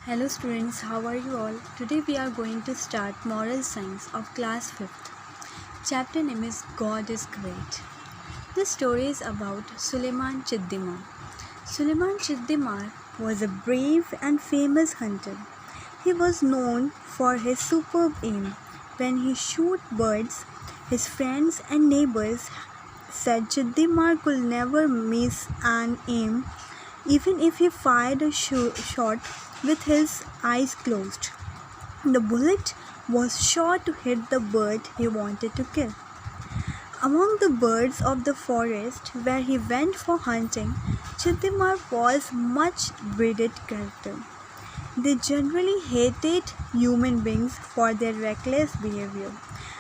Hello students, how are you all? Today we are going to start Moral Science of class 5th. Chapter name is God is Great. This story is about Suleiman Chiddimar. Suleiman Chiddimar was a brave and famous hunter. He was known for his superb aim. When he shot birds, his friends and neighbors said Chiddimar could never miss an aim even if he fired a shot with his eyes closed. The bullet was sure to hit the bird he wanted to kill. Among the birds of the forest where he went for hunting, Chiddimar was much dreaded character. They generally hated human beings for their reckless behavior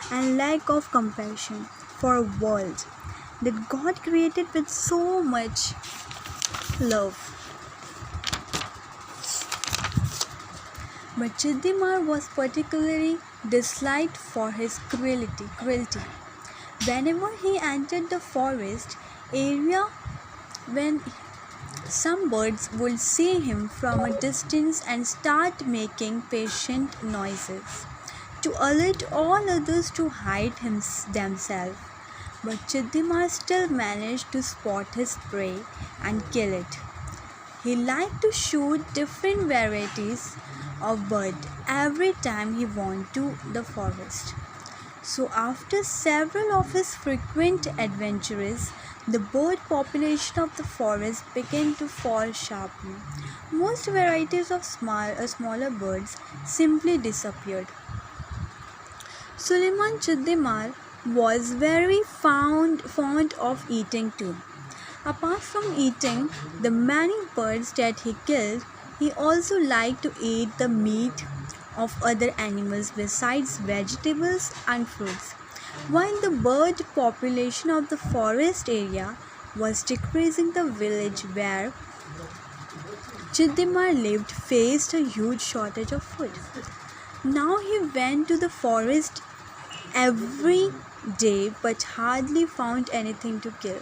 and lack of compassion for a world that God created with so much love. But Chiddimar was particularly disliked for his cruelty. Whenever he entered the forest area, when some birds would see him from a distance and start making patient noises to alert all others to hide themselves. But Chiddimar still managed to spot his prey and kill it. He liked to shoot different varieties of bird every time he went to the forest. So after several of his frequent adventures, the bird population of the forest began to fall sharply. Most varieties of smaller birds simply disappeared. Suleiman Chiddimar was very fond of eating too. Apart from eating the many birds that he killed, he also liked to eat the meat of other animals besides vegetables and fruits. While the bird population of the forest area was decreasing, the village where Chiddimar lived faced a huge shortage of food. Now he went to the forest every day but hardly found anything to kill.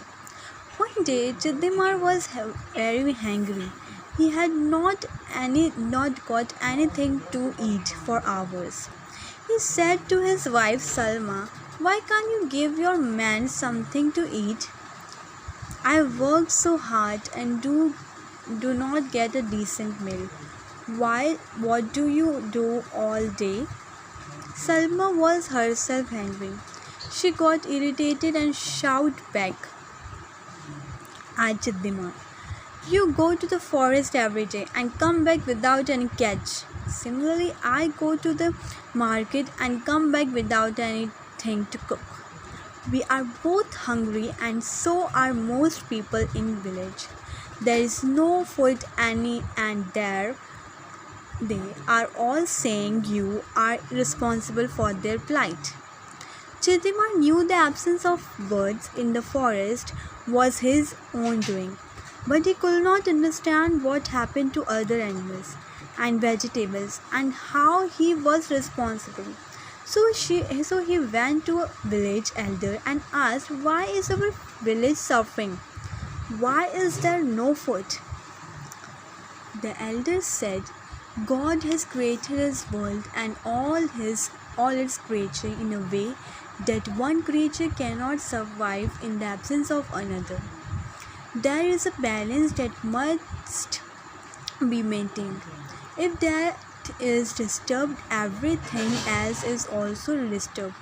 One day Chiddimar was very hungry. He had not got anything to eat for hours. He said to his wife Salma, "Why can't you give your man something to eat? I worked so hard and do not get a decent meal. What do you do all day?" Salma was herself hungry. She got irritated and shouted back at Chiddimar, "You go to the forest every day and come back without any catch. Similarly, I go to the market and come back without anything to cook. We are both hungry and so are most people in village. There is no food and they are all saying you are responsible for their plight." Chiddimar knew the absence of birds in the forest was his own doing, but he could not understand what happened to other animals and vegetables and how he was responsible. So he went to a village elder and asked, "Why is our village suffering? Why is there no food?" The elder said, "God has created his world and all its creature in a way that one creature cannot survive in the absence of another. There is a balance that must be maintained. If that is disturbed, everything else is also disturbed.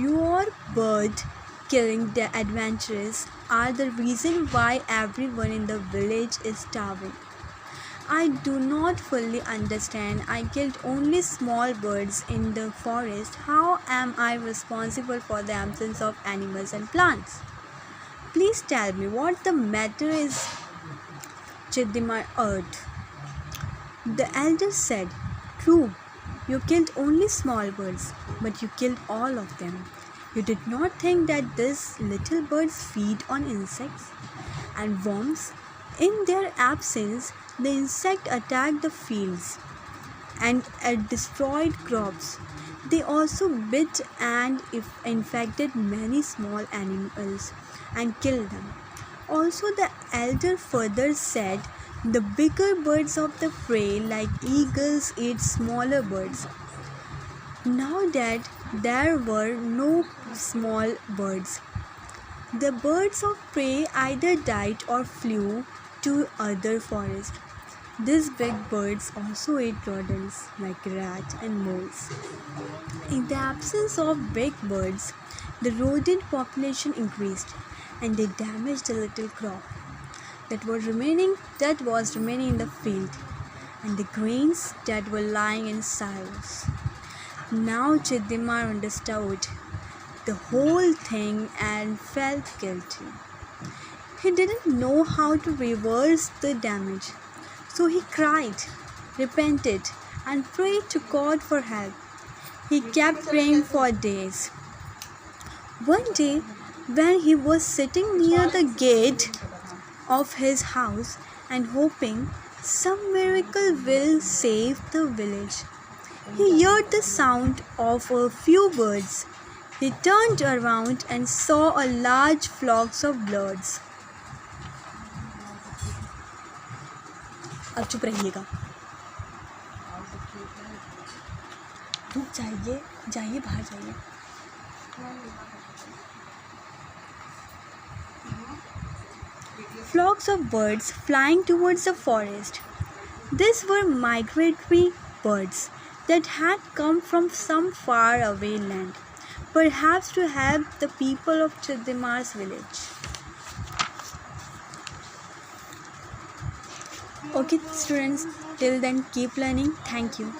Your bird killing the adventurers are the reason why everyone in the village is starving. I do not fully understand. I killed only small birds in the forest. How am I responsible for the absence of animals and plants? Please tell me what the matter is." Chiddimar urged. The elder said, "True, you killed only small birds, but you killed all of them. You did not think that these little birds feed on insects and worms. In their absence, the insect attacked the fields and destroyed crops. They also bit and infected many small animals and killed them." Also, the elder further said, The bigger birds of the prey, like eagles, eat smaller birds. Now that there were no small birds, the birds of prey either died or flew to other forests. These big birds also ate rodents like rats and moles. In the absence of big birds, the rodent population increased and they damaged the little crop that was remaining in the field and the grains that were lying in silos. Now Chidimar understood the whole thing and felt guilty. He didn't know how to reverse the damage, so he cried, repented, and prayed to God for help. He kept praying for days. One day, when he was sitting near the gate of his house and hoping some miracle will save the village, he heard the sound of a few birds. He turned around and saw a large flock of birds. अब चुप रहिएगा. रुक जाइए, जाइए बाहर जाइए. Flocks of birds flying towards the forest. These were migratory birds that had come from some far away land, perhaps to help the people of Chidimar's village. Okay, students, till then keep learning. Thank you.